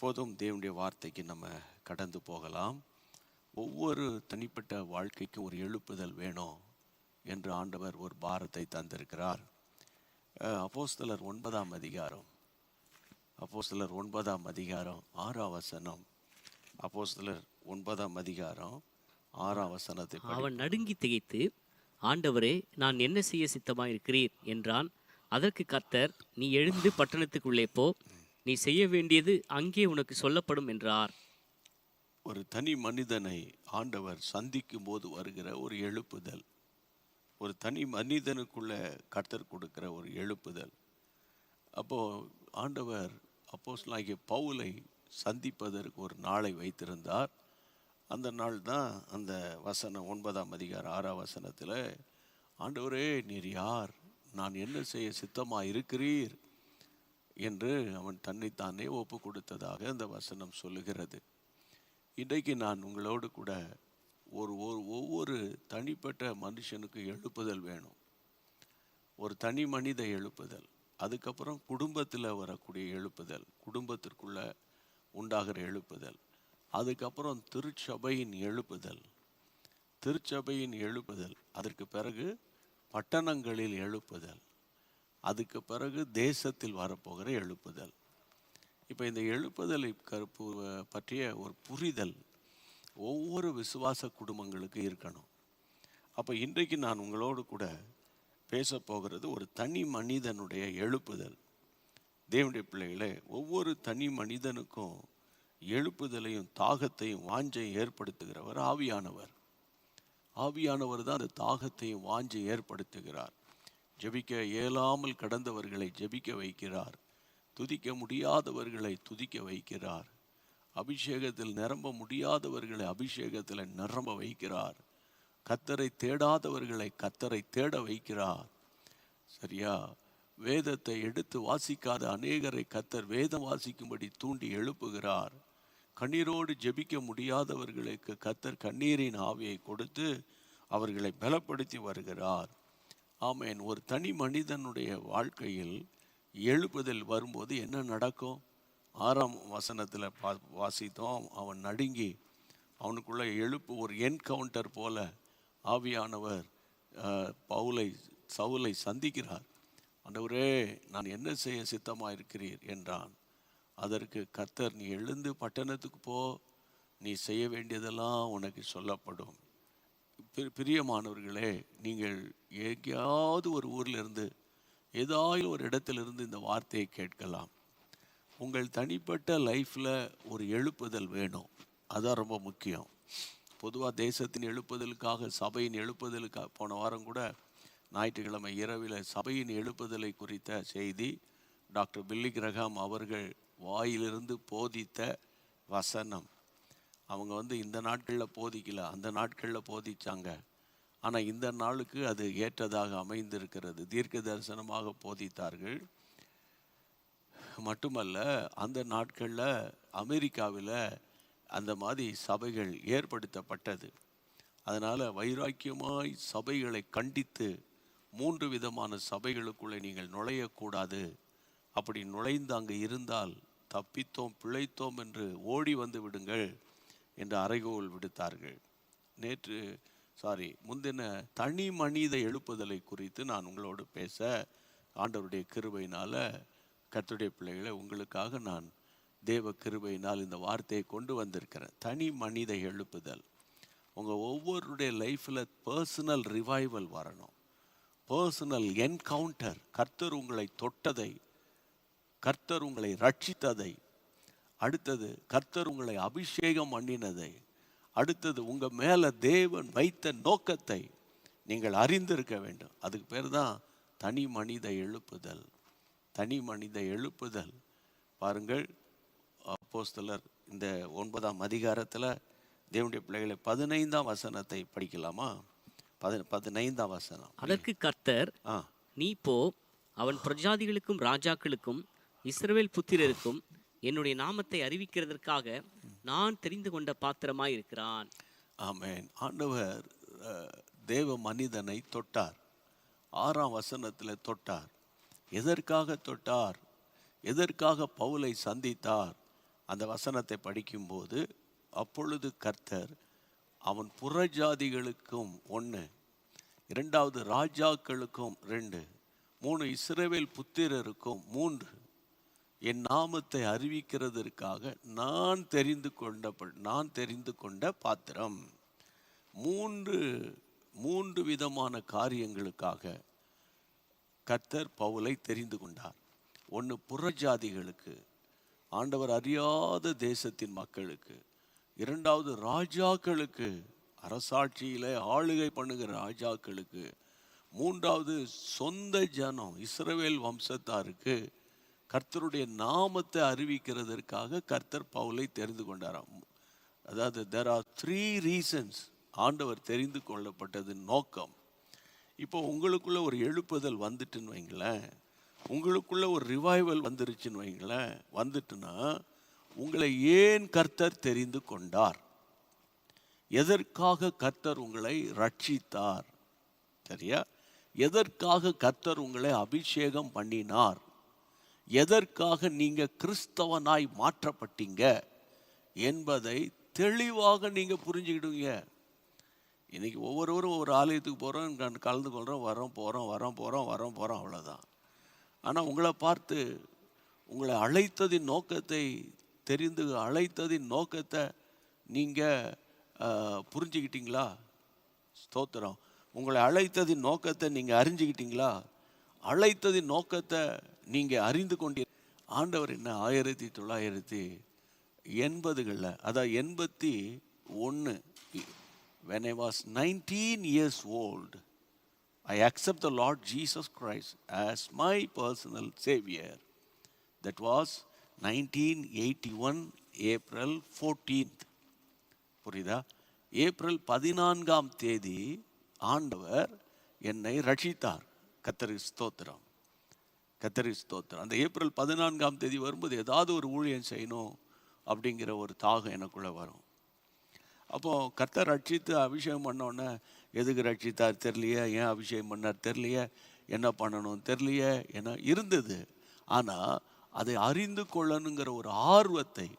இப்போதும் தேவனுடைய வார்த்தைக்கு நம்ம கடந்து போகலாம். ஒவ்வொரு தனிப்பட்ட வாழ்க்கைக்கு ஒரு எழுப்புதல் வேணும் என்று ஆண்டவர் ஒரு பாரத்தை தந்திருக்கிறார். அப்போஸ்தலர் 9ஆம் அதிகாரம் 6ஆம் வசனம். அப்போஸ்தலர் 9ஆம் அதிகாரம் 6ஆம் வசனத்தை அவன் நடுங்கி திகைத்து, ஆண்டவரே, நான் என்ன செய்ய சித்தமாயிருக்கிறீர் என்றான். அதற்கு கர்த்தர், நீ எழுந்து பட்டணத்துக்குள்ளே போ, நீ செய்ய வேண்டியது அங்கே உனக்கு சொல்லப்படும் என்றார். ஒரு தனி மனிதனை ஆண்டவர் சந்திக்கும் போது வருகிற ஒரு எழுப்புதல், ஒரு தனி மனிதனுக்குள்ள கர்த்தர் கொடுக்கிற ஒரு எழுப்புதல். அப்போ ஆண்டவர் அப்போஸ்தலனாகிய பவுலை சந்திப்பதற்கு ஒரு நாளை வைத்திருந்தார். அந்த நாள் தான் அந்த வசனம் 9ஆம் அதிகாரம் 6ஆம் வசனத்தில், ஆண்டவரே நீர் யார், நான் என்ன செய்ய சித்தமாக இருக்கிறீர் என்று அவன் தன்னைத்தானே ஒப்பு கொடுத்ததாக அந்த வசனம் சொல்லுகிறது. இன்றைக்கு நான் உங்களோடு கூட ஒவ்வொரு தனிப்பட்ட மனுஷனுக்கு எழுப்புதல் வேணும். ஒரு தனி மனித எழுப்புதல், அதுக்கப்புறம் குடும்பத்தில் வரக்கூடிய எழுப்புதல், குடும்பத்திற்குள்ள உண்டாகிற எழுப்புதல், அதுக்கப்புறம் திருச்சபையின் எழுப்புதல், அதற்கு பிறகு பட்டணங்களில் எழுப்புதல், அதுக்கு பிறகு தேசத்தில் வரப்போகிற எழுப்புதல். இப்போ இந்த எழுப்புதலை பற்றிய ஒரு புரிதல் ஒவ்வொரு விசுவாச குடும்பங்களுக்கு இருக்கணும். அப்போ இன்றைக்கு நான் உங்களோடு கூட பேச போகிறது ஒரு தனி மனிதனுடைய எழுப்புதல். தேவனுடைய பிள்ளைகளே, ஒவ்வொரு தனி மனிதனுக்கும் எழுப்புதலையும் தாகத்தையும் வாஞ்சையும் ஏற்படுத்துகிறவர் ஆவியானவர். ஆவியானவர் தான் அந்த தாகத்தையும் வாஞ்சையும் ஏற்படுத்துகிறார். ஜெபிக்க இயலாமல் கடந்தவர்களை ஜெபிக்க வைக்கிறார். துதிக்க முடியாதவர்களை துதிக்க வைக்கிறார். அபிஷேகத்தில் நிரம்ப முடியாதவர்களை அபிஷேகத்தில் நிரம்ப வைக்கிறார். கர்த்தரை தேடாதவர்களை கர்த்தரை தேட வைக்கிறார். சரியா? வேதத்தை எடுத்து வாசிக்காத அநேகரை கர்த்தர் வேதம் வாசிக்கும்படி தூண்டி எழுப்புகிறார். கண்ணீரோடு ஜெபிக்க முடியாதவர்களுக்கு கர்த்தர் கண்ணீரின் ஆவியை கொடுத்து அவர்களை பலப்படுத்தி வருகிறார். ஆமேன். ஒரு தனி மனிதனுடைய வாழ்க்கையில் எழுப்புதல் வரும்போது என்ன நடக்கும்? 6ஆம் வசனத்தில் வாசித்தோம். அவன் நடுங்கி, அவனுக்குள்ள ஒரு என்கவுண்டர் போல ஆவியானவர் சவுலை சந்திக்கிறார். ஆண்டவரே, நான் என்ன செய்ய சித்தமாக இருக்கிறீர் என்றான். அதற்கு கர்த்தர், நீ எழுந்து பட்டணத்துக்கு போ, நீ செய்ய வேண்டியதெல்லாம் உனக்கு சொல்லப்படும். பிரியமானவர்களே, நீங்கள் எங்கேயாவது ஒரு ஊரில் இருந்து ஏதாவது ஒரு இடத்திலிருந்து இந்த வார்த்தையை கேட்கலாம். உங்கள் தனிப்பட்ட லைஃப்பில் ஒரு எழுப்புதல் வேணும். அதுதான் ரொம்ப முக்கியம். பொதுவாக தேசத்தின் எழுப்புதலுக்காக, சபையின் எழுப்புதலுக்காக, போன வாரம் கூட ஞாயிற்றுக்கிழமை இரவில் சபையின் எழுப்புதலை குறித்த செய்தி டாக்டர் பில்லி கிரஹாம் அவர்கள் வாயிலிருந்து போதித்த வசனம். அவங்க இந்த நாட்களில் போதிக்கல, அந்த நாட்களில் போதிச்சாங்க. ஆனால் இந்த நாளுக்கு அது ஏற்றதாக அமைந்திருக்கிறது. தீர்க்க தரிசனமாக போதித்தார்கள். மட்டுமல்ல, அந்த நாட்களில் அமெரிக்காவில் அந்த மாதிரி சபைகள் ஏற்படுத்தப்பட்டது. அதனால் வைராக்கியமாய் சபைகளை கண்டித்து 3 விதமான சபைகளுக்குள்ளே நீங்கள் நுழையக்கூடாது, அப்படி நுழைந்து அங்கே இருந்தால் தப்பித்தோம் பிழைத்தோம் என்று ஓடி வந்து விடுங்கள் என்று அறைகோல் விடுத்தார்கள். முந்தின தனி மனித எழுப்புதலை குறித்து நான் உங்களோடு பேச ஆண்டவருடைய கிருபையினால், கர்த்தருடைய பிள்ளைகளை, உங்களுக்காக நான் தேவ கிருபையினால் இந்த வார்த்தையை கொண்டு வந்திருக்கிறேன். தனி மனித எழுப்புதல். உங்கள் ஒவ்வொருடைய லைஃப்பில் பர்சனல் ரிவைவல் வரணும். Personal encounter. கர்த்தர் உங்களை தொட்டதை, கர்த்தர் உங்களை ரட்சித்ததை, அடுத்தது கர்த்தர் உங்களை அபிஷேகம் பண்ணினதை, அடுத்தது உங்கள் மேலே தேவன் வைத்த நோக்கத்தை நீங்கள் அறிந்திருக்க வேண்டும். அதுக்கு பேர் தான் தனி மனித எழுப்புதல். தனி மனித எழுப்புதல். பாருங்கள், அப்போஸ்தலர் இந்த 9ஆம் அதிகாரத்தில் தேவனுடைய பிள்ளைகளை 15ஆம் வசனத்தை படிக்கலாமா? 15ஆம் வசனம். அதற்கு கர்த்தர், நீ போ, அவன் பிரஜாதிகளுக்கும் ராஜாக்களுக்கும் இஸ்ரவேல் புத்திரருக்கும் என்னுடைய நாமத்தை அறிவிக்கிறதற்காக நான் தெரிந்து கொண்ட பாத்திரமாய் இருக்கிறான். ஆமென். ஆண்டவர் தேவ மனிதனை தொட்டார். 6ஆம் வசனத்தில் தொட்டார். எதற்காக தொட்டார்? எதற்காக பவுலை சந்தித்தார்? அந்த வசனத்தை படிக்கும்போது, அப்பொழுது கர்த்தர் அவன் புறஜாதிகளுக்கும் 1, 2 ராஜாக்களுக்கும் 2, 3 இஸ்ரவேல் புத்திரருக்கும் 3 என் நாமத்தை அறிவிக்கிறதற்காக நான் தெரிந்து கொண்ட பாத்திரம். மூன்று விதமான காரியங்களுக்காக கர்த்தர் பவுலை தெரிந்து கொண்டார். 1, புறஜாதிகளுக்கு, ஆண்டவர் அறியாத தேசத்தின் மக்களுக்கு. 2, ராஜாக்களுக்கு, அரசாட்சியில ஆளுகை பண்ணுகிற ராஜாக்களுக்கு. 3, சொந்த ஜனம் இஸ்ரவேல் வம்சத்தாருக்கு கர்த்தருடைய நாமத்தை அறிவிக்கிறதற்காக கர்த்தர் பவுலை தெரிந்து கொண்டாராம். அதாவது there are 3 reasons ஆண்டவர் தெரிந்து கொள்ளப்பட்டது நோக்கம். இப்போ உங்களுக்குள்ள ஒரு எழுப்புதல் வந்துட்டுன்னு வைங்களேன், உங்களுக்குள்ள ஒரு ரிவைவல் வந்துருச்சுன்னு வைங்களேன், வந்துட்டுன்னா உங்களை ஏன் கர்த்தர் தெரிந்து கொண்டார், எதற்காக கர்த்தர் உங்களை ரட்சித்தார், சரியா, எதற்காக கர்த்தர் உங்களை அபிஷேகம் பண்ணினார், எதற்காக நீங்க கிறிஸ்தவனாய் மாற்றப்பட்டீங்க என்பதை தெளிவாக நீங்க புரிஞ்சுக்கிடுவீங்க. இன்னைக்கு ஒவ்வொருவரும் ஒரு ஆலயத்துக்கு போகிறோம், கலந்து கொள்கிறோம், வரோம் போகிறோம் அவ்வளோதான். ஆனால் உங்களை பார்த்து உங்களை அழைத்ததின் நோக்கத்தை அழைத்ததின் நோக்கத்தை நீங்கள் புரிஞ்சுக்கிட்டீங்களா? ஸ்தோத்திரம். உங்களை அழைத்ததின் நோக்கத்தை நீங்கள் அறிஞ்சுக்கிட்டீங்களா? அழைத்ததின் நோக்கத்தை நீங்கள் அறிந்து கொண்டீர். ஆண்டவர் என்ன 1980களில், அதாவது 81, when I was 19 years old, I accept the Lord Jesus Christ as my personal Savior. That was 1981, April 14th. புரியுதா? ஏப்ரல் 14ஆம் தேதி ஆண்டவர் என்னை ரட்சித்தார். கர்த்தருக்கு ஸ்தோத்திரம், கர்த்தருக்கு ஸ்தோத்திரம். அந்த ஏப்ரல் 14ஆம் தேதி வரும்போது ஏதாவது ஒரு ஊழியம் செய்யணும் அப்படிங்கிற ஒரு தாகம் எனக்குள்ளே வரும். அப்போது கர்த்தர் ரட்சித்து அபிஷேகம் பண்ணோன்னே, எதுக்கு ரட்சித்தார் தெரியலையே, ஏன் அபிஷேகம் பண்ணார் தெரியலையே, என்ன பண்ணணும் தெரியலையே என இருந்தது. ஆனால் அதை அறிந்து கொள்ளணுங்கிற ஒரு ஆர்வத்தை,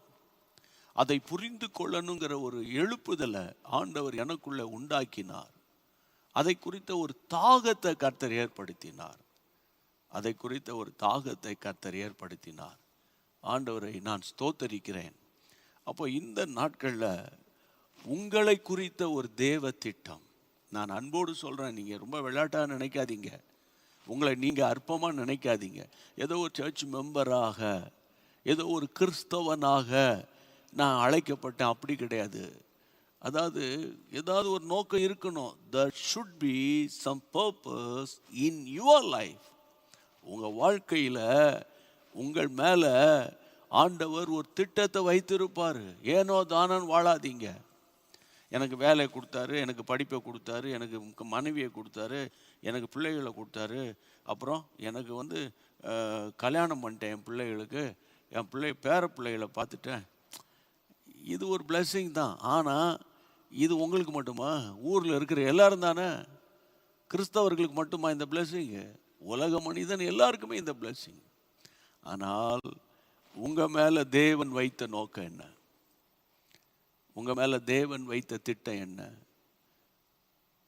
அதை புரிந்து கொள்ளணுங்கிற ஒரு எழுப்புதலை ஆண்டவர் எனக்குள்ளே உண்டாக்கினார். அதை குறித்த ஒரு தாகத்தை கர்த்தர் ஏற்படுத்தினார். ஆண்டவரை நான் ஸ்தோத்தரிக்கிறேன். அப்போ இந்த நாட்களில் உங்களை குறித்த ஒரு தேவ திட்டம், நான் அன்போடு சொல்கிறேன், நீங்கள் ரொம்ப விளையாட்டாக நினைக்காதீங்க, உங்களை நீங்கள் அற்பமாக நினைக்காதீங்க. ஏதோ ஒரு சர்ச் மெம்பராக, ஏதோ ஒரு கிறிஸ்தவனாக நான் அழைக்கப்பட்டேன், அப்படி கிடையாது. அதாவது ஏதாவது ஒரு நோக்கம் இருக்கணும். there should be some purpose in your life. உங்கள் வாழ்க்கையில் உங்கள் மேலே ஆண்டவர் ஒரு திட்டத்தை வைத்திருப்பார். ஏனோ தானோன்னு வாழாதீங்க. எனக்கு வேலை கொடுத்தாரு, எனக்கு படிப்பை கொடுத்தாரு, எனக்கு மனைவியை கொடுத்தாரு, எனக்கு பிள்ளைகளை கொடுத்தாரு, அப்புறம் எனக்கு கல்யாணம் பண்ணிட்டேன், என் பிள்ளைகளுக்கு, என் பேர பிள்ளைகளை பார்த்துட்டேன். இது ஒரு பிளெஸ்ஸிங் தான். ஆனால் இது உங்களுக்கு மட்டுமா? ஊரில் இருக்கிற எல்லாரும் தானே? கிறிஸ்தவர்களுக்கு மட்டுமா இந்த பிளெஸ்ஸிங்கு? உலக மனிதன் எல்லாருக்குமே இந்த பிளெஸ்ஸிங். ஆனால் உங்கள் மேலே தேவன் வைத்த நோக்கம் என்ன? உங்கள் மேலே தேவன் வைத்த திட்டம் என்ன?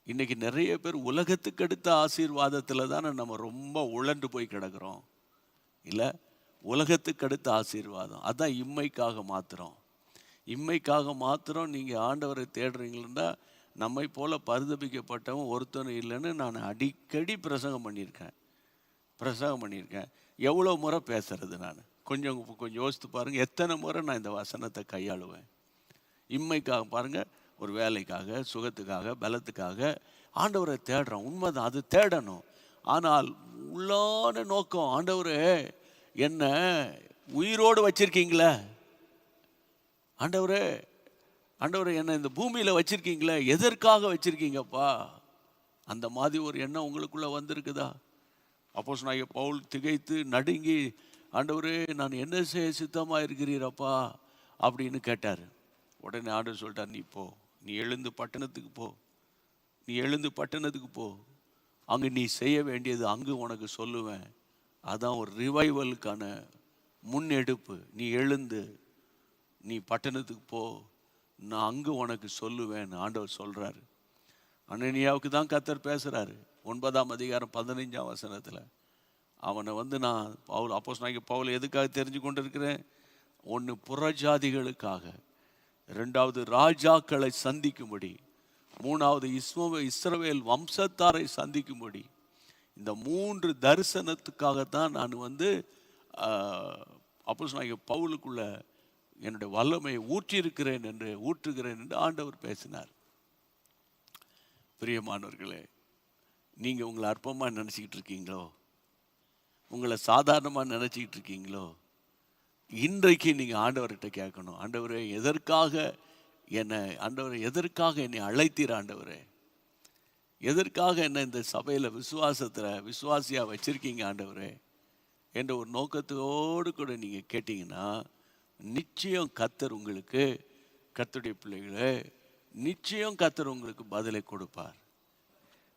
இன்னைக்கு நிறைய பேர் உலகத்துக்கு அடுத்த ஆசீர்வாதத்தில் தானே நம்ம ரொம்ப உழண்டு போய் கிடக்கிறோம். இல்லை, உலகத்துக்கு அடுத்த ஆசீர்வாதம் அதான் இம்மைக்காக மாத்திரம் நீங்கள் ஆண்டவரை தேடுறீங்களா? நம்மை போல பரிதபிக்கப்பட்டவன் ஒருத்தனும் இல்லைன்னு நான் அடிக்கடி பிரசங்கம் பண்ணியிருக்கேன். எவ்வளோ முறை பேசுறது நான்? கொஞ்சம் யோசித்து பாருங்கள், எத்தனை முறை நான் இந்த வசனத்தை கையாளுவேன். இம்மைக்காக பாருங்கள், ஒரு வேலைக்காக, சுகத்துக்காக, பலத்துக்காக ஆண்டவரை தேடுறோம். உண்மைதான், அது தேடணும். ஆனால் உள்ளான நோக்கம், ஆண்டவரே என்ன உயிரோடு வச்சிருக்கீங்களே, ஆண்டவரே என்ன இந்த பூமியில் வச்சிருக்கீங்களே, எதற்காக வச்சிருக்கீங்கப்பா? அந்த மாதிரி ஒரு எண்ணம் உங்களுக்குள்ள வந்திருக்குதா? அப்போஸ்தலனாகிய பவுல் திகைத்து நடுங்கி, ஆண்டவரே நான் என்ன செய்ய சித்தமாக இருக்கிறீரப்பா அப்படின்னு கேட்டார். உடனே ஆண்டவர் சொல்லிட்டார், நீ எழுந்து பட்டணத்துக்கு போ, அங்கே நீ செய்ய வேண்டியது அங்கு உனக்கு சொல்லுவேன். அதான் ஒரு ரிவைவலுக்கான முன்னெடுப்பு. நீ எழுந்து நீ பட்டணத்துக்கு போ, நான் அங்கே உனக்கு சொல்லுவேன்னு ஆண்டவர் சொல்கிறாரு. அனனியாவுக்கு தான் கர்த்தர் பேசுகிறாரு. 9ஆம் அதிகாரம் 15ஆம் வசனத்தில் அவனை நான் அப்போஸ்தலனாகிய பவுல் எதுக்காக தெரிஞ்சு கொண்டு இருக்கிறேன்? ஒன்று புறஜாதிகளுக்காக, 2வது ராஜாக்களை சந்திக்கும்படி, 3வது இஸ்ரவேல் வம்சத்தாரை சந்திக்கும்படி, இந்த 3 தரிசனத்துக்காகத்தான் நான் அப்போஸ்தலனாகிய பவுலுக்குள்ள என்னுடைய வல்லமையை ஊற்றுகிறேன் என்று ஆண்டவர் பேசினார். பிரியமானவர்களே, நீங்கள் உங்களை அற்பமாக நினச்சிக்கிட்டு இருக்கீங்களோ? உங்களை சாதாரணமாக நினச்சிக்கிட்டு இருக்கீங்களோ? இன்றைக்கு நீங்கள் ஆண்டவர்கிட்ட கேட்கணும், ஆண்டவரே எதற்காக என்னை அழைத்தீர்? ஆண்டவரே எதற்காக என்னை இந்த சபையில் விசுவாசியாக வச்சுருக்கீங்க ஆண்டவரே என்ற ஒரு நோக்கத்தோடு கூட நீங்கள் கேட்டிங்கன்னா, நிச்சயம் கர்த்தர் உங்களுக்கு, கர்த்தருடைய பிள்ளைகளே, நிச்சயம் கர்த்தர் உங்களுக்கு பதிலை கொடுப்பார்.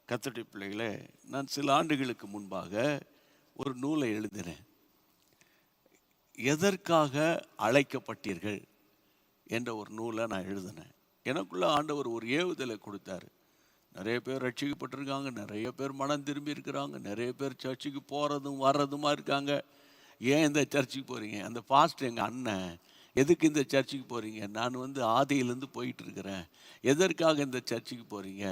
கர்த்தருடைய பிள்ளைகளே, நான் சில ஆண்டுகளுக்கு முன்பாக ஒரு நூலை எழுதினேன். எதற்காக அழைக்கப்பட்டீர்கள் என்ற ஒரு நூலை நான் எழுதினேன். எனக்குள்ள ஆண்டவர் ஒரு ஏவுதலை கொடுத்தாரு. நிறைய பேர் ரட்சிக்கப்பட்டிருக்காங்க, நிறைய பேர் மனம் திரும்பி இருக்கிறாங்க, நிறைய பேர் சர்ச்சுக்கு போகிறதும் வர்றதுமா இருக்காங்க. ஏன் இந்த சர்ச்சுக்கு போகிறீங்க? அந்த பாஸ்டர் எங்கள் அண்ணன், எதுக்கு இந்த சர்ச்சுக்கு போகிறீங்க? நான் ஆதியிலேருந்து போயிட்டுருக்கிறேன். எதற்காக இந்த சர்ச்சுக்கு போகிறீங்க?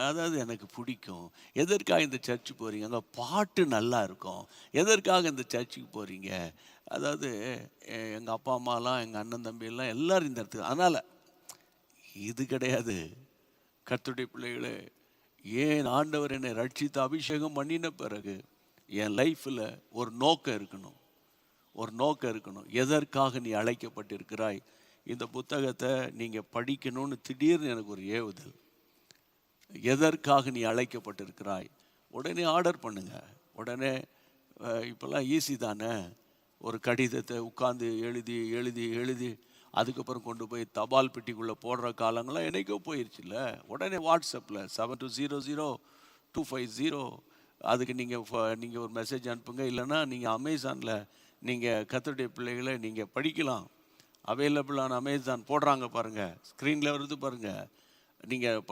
அதாவது எனக்கு பிடிக்கும். எதற்காக இந்த சர்ச்சுக்கு போகிறீங்க? அங்கே பாட்டு நல்லா இருக்கும். எதற்காக இந்த சர்ச்சுக்கு போகிறீங்க? அதாவது எங்கள் அப்பா அம்மாலாம், எங்கள் அண்ணன் தம்பியெல்லாம் எல்லோரும் இந்த இடத்துக்கு. அதனால் இது கிடையாது. கர்த்தருடைய பிள்ளைகளே, ஏன் ஆண்டவர் என்னை ரட்சித்து அபிஷேகம் பண்ணின பிறகு என் லைஃப்பில் ஒரு நோக்கம் இருக்கணும், ஒரு நோக்கம் இருக்கணும். எதற்காக நீ அழைக்கப்பட்டிருக்கிறாய்? இந்த புத்தகத்தை நீங்கள் படிக்கணும்னு திடீர்னு எனக்கு ஒரு ஏவுதல். எதற்காக நீ அழைக்கப்பட்டிருக்கிறாய்? உடனே ஆர்டர் பண்ணுங்க. உடனே இப்போல்லாம் ஈஸி தானே. ஒரு கடிதத்தை உட்காந்து எழுதி எழுதி எழுதி அதுக்கப்புறம் கொண்டு போய் தபால் பெட்டிக்குள்ளே போடுற காலங்கள்லாம் என்னைக்கோ போயிடுச்சுல்ல. உடனே வாட்ஸ்அப்பில் 7200250250 அதுக்கு நீங்கள் ஒரு மெசேஜ் அனுப்புங்க. இல்லைன்னா நீங்கள் அமேசானில் நீங்கள் கர்த்தருடைய பிள்ளைகளை நீங்கள் படிக்கலாம். அவைலபிளான அமேசான் போடுறாங்க பாருங்கள், ஸ்க்ரீனில் வருது பாருங்கள், நீங்கள்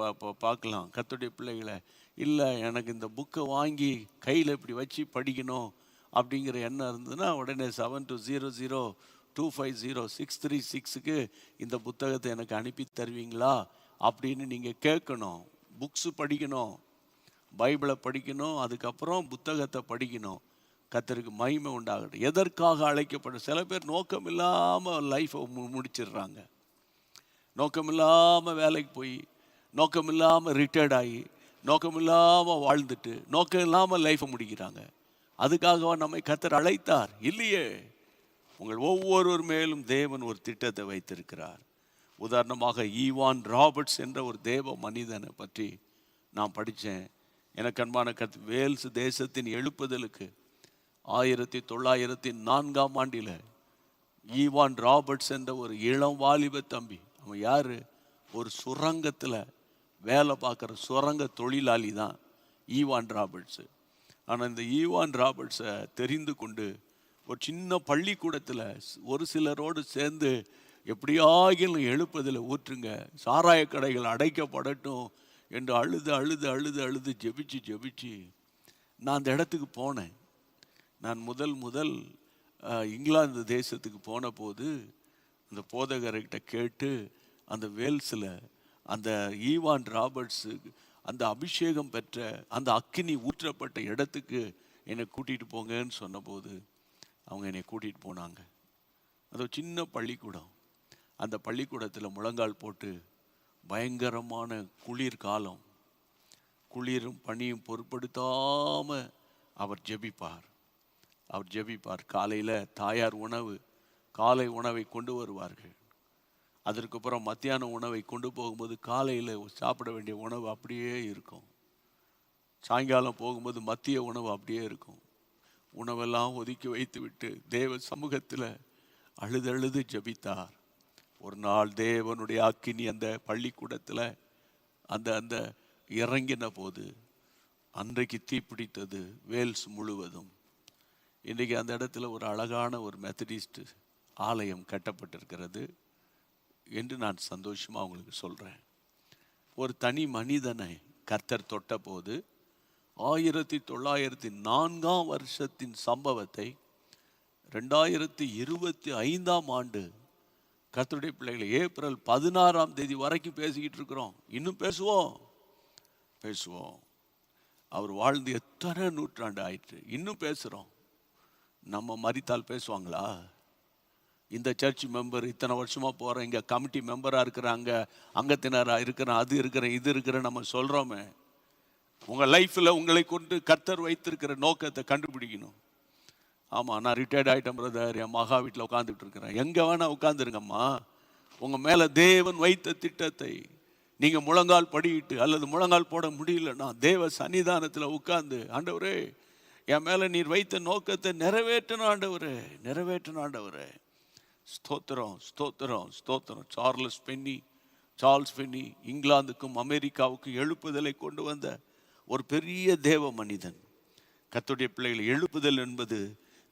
பார்க்கலாம் கர்த்தருடைய பிள்ளைகளை. இல்லை எனக்கு இந்த புக்கை வாங்கி கையில் இப்படி வச்சு படிக்கணும் அப்படிங்கிற எண்ணம் இருந்ததுன்னா உடனே 7200250636க்கு இந்த புத்தகத்தை எனக்கு அனுப்பி தருவீங்களா அப்படின்னு நீங்கள் கேட்கணும். புக்ஸு படிக்கணும், பைபிளை படிக்கணும், அதுக்கப்புறம் புத்தகத்தை படிக்கணும். கர்த்தருக்கு மகிமை உண்டாகட்டும். எதற்காக அழைக்கப்படும்? சில பேர் நோக்கம் இல்லாமல் லைஃப்பை முடிச்சிடுறாங்க. நோக்கம் இல்லாமல் வேலைக்கு போய், நோக்கம் இல்லாமல் ரிட்டையர்ட் ஆகி, நோக்கம் இல்லாமல் வாழ்ந்துட்டு, நோக்கம் இல்லாமல் லைஃப்பை முடிக்கிறாங்க. அதுக்காக நம்மை கர்த்தர் அழைத்தார் இல்லையே. உங்கள் ஒவ்வொருவர் மேலும் தேவன் ஒரு திட்டத்தை வைத்திருக்கிறார். உதாரணமாக ஈவான் ராபர்ட்ஸ் என்ற ஒரு தேவ மனிதனை பற்றி நான் படித்தேன். எனக்கு அன்பான வேல்ஸ் தேசத்தின் எழுப்புதலுக்கு 1904ஆம் ஆண்டில் ஈவான் ராபர்ட்ஸ் என்ற ஒரு இளம் வாலிப தம்பி, அவன் யார்? ஒரு சுரங்கத்தில் வேலை பார்க்குற சுரங்க தொழிலாளி தான் ஈவான் ராபர்ட்ஸு. ஆனால் இந்த ஈவான் ராபர்ட்ஸை தெரிந்து கொண்டு ஒரு சின்ன பள்ளிக்கூடத்தில் ஒரு சிலரோடு சேர்ந்து எப்படியாகிலும் எழுப்பதில் ஊற்றுங்க, சாராய கடைகள் அடைக்கப்படட்டும் என்று அழுது அழுது அழுது அழுது ஜெபிச்சு நான் அந்த இடத்துக்கு போனேன். நான் முதல் இங்கிலாந்து தேசத்துக்கு போன போது அந்த போதகர்கிட்ட கேட்டு அந்த வேல்ஸில் அந்த ஈவான் ராபர்ட்ஸு அந்த அபிஷேகம் பெற்ற அந்த அக்கினி ஊற்றப்பட்ட இடத்துக்கு என்னை கூட்டிகிட்டு போங்கன்னு சொன்னபோது அவங்க என்னை கூட்டிகிட்டு போனாங்க. அது ஒரு சின்ன பள்ளிக்கூடம். அந்த பள்ளிக்கூடத்தில் முழங்கால் போட்டு பயங்கரமான குளிர்காலம், குளிரும் பனியும் பொருட்படுத்தாமல் அவர் ஜெபிப்பார். காலையில் தாயார் காலை உணவை கொண்டு வருவார்கள். அதற்கப்புறம் மத்தியான உணவை கொண்டு போகும்போது காலையில் சாப்பிட வேண்டிய உணவு அப்படியே இருக்கும். சாயங்காலம் போகும்போது மதிய உணவு அப்படியே இருக்கும். உணவெல்லாம் ஒதுக்கி வைத்து விட்டு தேவ சமூகத்தில் அழுது ஜெபித்தார். ஒரு நாள் தேவனுடைய அக்கினி அந்த பள்ளிக்கூடத்தில் அந்த இறங்கின போது அன்றைக்கு தீப்பிடித்தது வேல்ஸ் முழுவதும். இன்றைக்கு அந்த இடத்துல ஒரு அழகான ஒரு மெத்தடிஸ்ட் ஆலயம் கட்டப்பட்டிருக்கிறது. என்று நான் சந்தோஷமாக உங்களுக்கு சொல்கிறேன். ஒரு தனி மனிதனை கர்த்தர் தொட்ட போது 1904 சம்பவத்தை 2025 கர்த்தருடைய பிள்ளைகளை ஏப்ரல் 16 வரைக்கும் பேசிக்கிட்டு இருக்கிறோம். இன்னும் பேசுவோம். அவர் வாழ்ந்து எத்தனை நூற்றாண்டு ஆயிற்று, இன்னும் பேசுகிறோம். நம்ம மரித்தால் பேசுவாங்களா? இந்த சர்ச் மெம்பர் இத்தனை வருஷமாக போகிறேன், இங்கே கமிட்டி மெம்பராக இருக்கிறாங்க, அங்கத்தினராக இருக்கிறேன், அது இருக்கிறேன், இது இருக்கிறேன் நம்ம சொல்கிறோமே. உங்கள் லைஃப்பில் உங்களை கொண்டு கர்த்தர் வைத்திருக்கிற நோக்கத்தை கண்டுபிடிக்கணும். ஆமாம், நான் ரிட்டையர்ட் ஆகிட்டேன் பிரதர், என் மகா வீட்டில் உட்காந்துட்டு இருக்கிறேன். எங்கே வேணால் உட்காந்துருங்கம்மா. உங்கள் மேலே தேவன் வைத்த திட்டத்தை நீங்கள் முழங்கால் படிக்கிட்டு அல்லது முழங்கால் போட முடியலன்னா தேவ சன்னிதானத்தில் உட்கார்ந்து, ஆண்டவரே என் மேலே நீர் வைத்த நோக்கத்தை நிறைவேற்றணும் ஆண்டவரே. ஸ்தோத்திரம் ஸ்தோத்திரம் ஸ்தோத்திரம். சார்ல்ஸ் பென்னி இங்கிலாந்துக்கும் அமெரிக்காவுக்கும் எழுப்புதலை கொண்டு வந்த ஒரு பெரிய தேவ மனிதன். கர்த்தருடைய பிள்ளைகள், எழுப்புதல் என்பது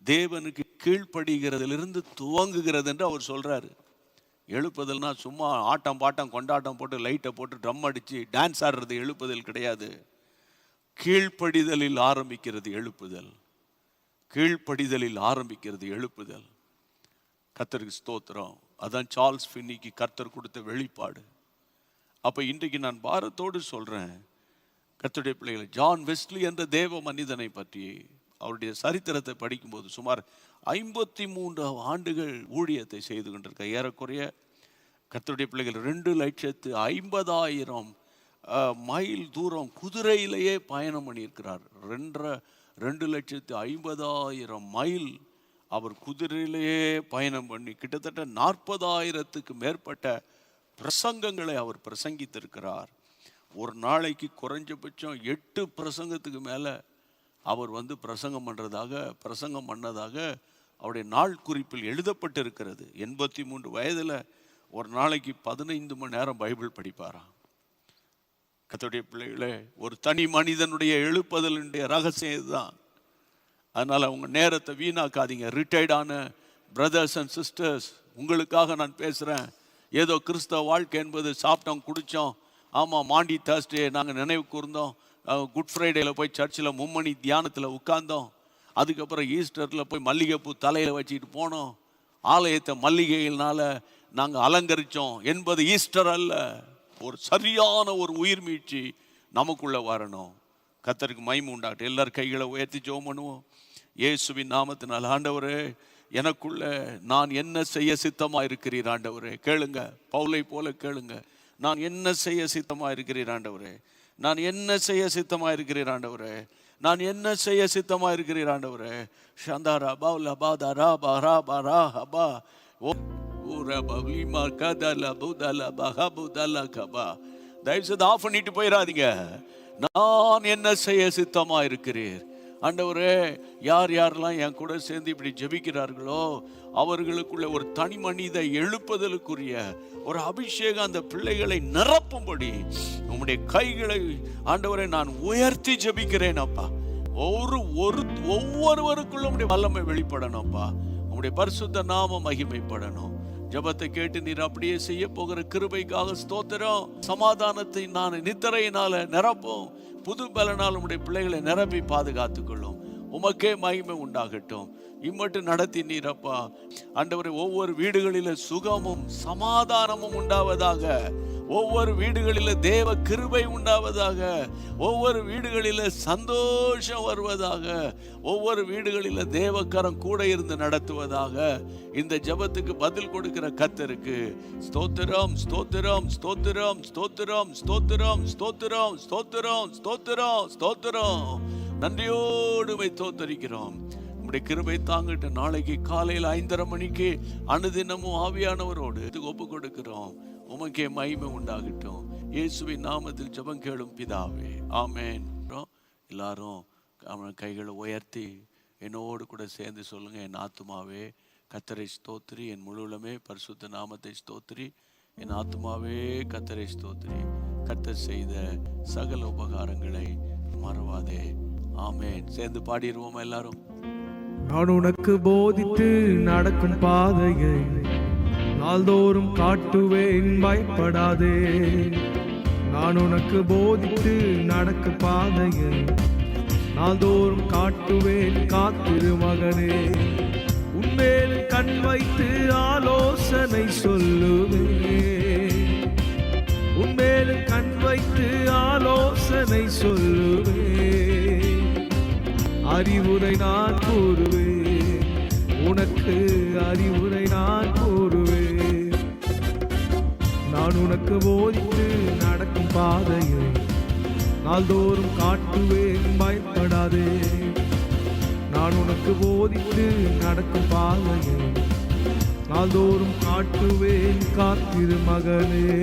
தேவனுக்கு கீழ்ப்படுகிறதிலிருந்து துவங்குகிறது என்று அவர் சொல்றாரு. எழுப்புதல்னா சும்மா ஆட்டம் பாட்டம் கொண்டாட்டம் போட்டு லைட்டை போட்டு ட்ரம் அடிச்சு டான்ஸ் ஆடுறது எழுப்புதல் கிடையாது. கீழ்ப்படிதலில் ஆரம்பிக்கிறது எழுப்புதல். கர்த்தருக்கு ஸ்தோத்திரம். அதான் சார்ல்ஸ் ஃபின்னிக்கு கர்த்தர் கொடுத்த வெளிப்பாடு. அப்போ இன்றைக்கு நான் பாரத்தோடு சொல்கிறேன், கர்த்தருடைய பிள்ளைகளை, ஜான் வெஸ்லி என்ற தேவ மனிதனை பற்றி அவருடைய சரித்திரத்தை படிக்கும்போது சுமார் 53 ஆண்டுகள் ஊழியத்தை செய்து கொண்டிருக்க, ஏறக்குறைய கர்த்தருடைய பிள்ளைகள் 2,50,000 மைல் தூரம் குதிரையிலேயே பயணம் பண்ணியிருக்கிறார். 2,50,000 மைல் அவர் குதிரையிலேயே பயணம் பண்ணி கிட்டத்தட்ட 40,000க்கு மேற்பட்ட பிரசங்கங்களை அவர் பிரசங்கித்திருக்கிறார். ஒரு நாளைக்கு குறைஞ்சபட்சம் 8 பிரசங்கத்துக்கு மேலே அவர் பிரசங்கம் பண்ணதாக அவருடைய நாள் குறிப்பில் எழுதப்பட்டிருக்கிறது. 83 வயதில் ஒரு நாளைக்கு 15 மணி நேரம் பைபிள் படிப்பாராம். கர்த்தருடைய பிள்ளைகளே, ஒரு தனி மனிதனுடைய எழுப்புதலுடைய ரகசியம் இதுதான். அதனால் அவங்க நேரத்தை வீணாக்காதீங்க. ரிட்டையர்டான பிரதர்ஸ் அண்ட் சிஸ்டர்ஸ், உங்களுக்காக நான் பேசுகிறேன். ஏதோ கிறிஸ்தவ வாழ்க்கை என்பது சாப்பிட்டோம் குடித்தோம். ஆமாம், மாண்டி தேர்ஸ்டே நாங்கள் நினைவு கூர்ந்தோம். குட் ஃப்ரைடேயில் போய் சர்ச்சில் மும்மணி தியானத்தில் உட்கார்ந்தோம். அதுக்கப்புறம் ஈஸ்டரில் போய் மல்லிகைப்பூ தலையில் வச்சுக்கிட்டு போனோம். ஆலயத்தை மல்லிகையினால் நாங்கள் அலங்கரித்தோம் என்பது ஈஸ்டர் அல்ல. ஒரு சரியான ஒரு உயிர் மீட்சி நமக்குள்ளே வரணும். கர்த்தருக்கு மகிமை உண்டாகட்டும். எல்லாரும் கைகளை உயர்த்தி ஜெபம் பண்ணுவோம். இயேசுவின் நாமத்தினால், ஆண்டவரே எனக்குள்ள நான் என்ன செய்ய சித்தமாக இருக்கிறீர் ஆண்டவரே. கேளுங்க, பவுலை போல கேளுங்க. நான் என்ன செய்ய சித்தமாக இருக்கிறீர் ஆண்டவரே. நான் என்ன செய்ய சித்தமாக இருக்கிறீர் ஆண்டவரே. நான் என்ன செய்ய சித்தமாக இருக்கிறீர் ஆண்டவரே. ஷந்தாரா பாவுலா பாதாரா பாரா பாரா ஹபா ஓ ஊரா பவிமா கதலா புதலா பஹா புதலா கபா. தயவுசெய்து ஆஃப் பண்ணிட்டு போயிடாதீங்க. நான் என்ன செய்ய சித்தமாக இருக்கிறீர் ஆண்டவரே. யார் யாரெல்லாம் என் கூட சேர்ந்து இப்படி ஜெபிக்கிறார்களோ அவர்களுக்குள்ள ஒரு தனி மனித எழுப்புதலுக்குரிய ஒரு அபிஷேகம் அந்த பிள்ளைகளை நிரப்பும்படி உம்முடைய கைகளை ஆண்டவரை நான் உயர்த்தி ஜெபிக்கிறேன் அப்பா. ஒவ்வொருவருக்குள்ள உம்முடைய வல்லமை வெளிப்படணும் அப்பா. உம்முடைய பரிசுத்த நாமம் மகிமைப்படணும். ஜெபத்தை கேட்டு நீர் அப்படியே செய்ய போகிற கிருபைக்காக ஸ்தோத்திரம். சமாதானத்தை நான் நித்திரையினால நிரப்பும். புது பலனால் உம்முடைய பிள்ளைகளை நிரப்பி பாதுகாத்துக் கொள்ளும். உமக்கே மகிமை உண்டாகட்டும். இம்மட்டும் நடத்தி நீரப்பா. ஆண்டவரே, ஒவ்வொரு வீடுகளில சுகமும் சமாதானமும் உண்டாவதாக. ஒவ்வொரு வீடுகளில தேவ கிருபை உண்டாவதாக. ஒவ்வொரு வீடுகளில சந்தோஷம் வருவதாக. ஒவ்வொரு வீடுகளில தேவக்கரம் கூட இருந்து நடத்துவதாக. இந்த ஜெபத்துக்கு பதில் கொடுக்கிற கர்த்தருக்கு ஸ்தோத்திரம் ஸ்தோத்திரம் ஸ்தோத்திரம் ஸ்தோத்திரம் ஸ்தோத்திரம் ஸ்தோத்திரம் ஸ்தோத்திரம் ஸ்தோத்திரம் ஸ்தோத்திரம். நன்றியோடு தோத்தரிக்கிறோம். உம்முடைய கிருபை தாங்கிட்டு நாளைக்கு காலையில் 5:30 மணிக்கு அனுதினமும் ஆவியானவரோடு ஒப்பு கொடுக்கிறோம். உமக்கே மகிமை உண்டாகட்டும். இயேசுவின் நாமத்தில் ஜெபம் கேளும் பிதாவே, ஆமென். எல்லாரும் கைகளை உயர்த்தி என்னோடு கூட சேர்ந்து சொல்லுங்க. என் ஆத்துமாவே கர்த்தரை ஸ்தோத்திரி, என் முழுவலுமே பரிசுத்த நாமத்தை ஸ்தோத்திரி. என் ஆத்துமாவே கர்த்தரை ஸ்தோத்திரி, கர்த்தர் செய்த சகல உபகாரங்களை மறவாதே. ஆமென். சேர்ந்து பாடிடுவோம் எல்லாரும். நான் உனக்கு போதித்து நடக்கும் பாதையை நாள்தோறும் காட்டுவேன் பயப்படாதே. நான் உனக்கு போதித்து நடக்க பாதையை நாள்தோறும் காட்டுவேன் காத்திரு மகனே. உன்மேல் கண் வைத்து ஆலோசனை சொல்லுவேன். உன்மேல் கண் வைத்து ஆலோசனை சொல்லுவேன். அறிவுரை நான் கூறுவேன், உனக்கு அறிவுரை நான் கூறுவேன். நான் உனக்கு போதித்து நடக்கும் பாதையை நாள்தோறும் காட்டுவேன் பயப்படாதே. நான் உனக்கு போதித்து நடக்கும் பாதையை நாள்தோறும் காட்டுவேன் காத்திரு மகனே.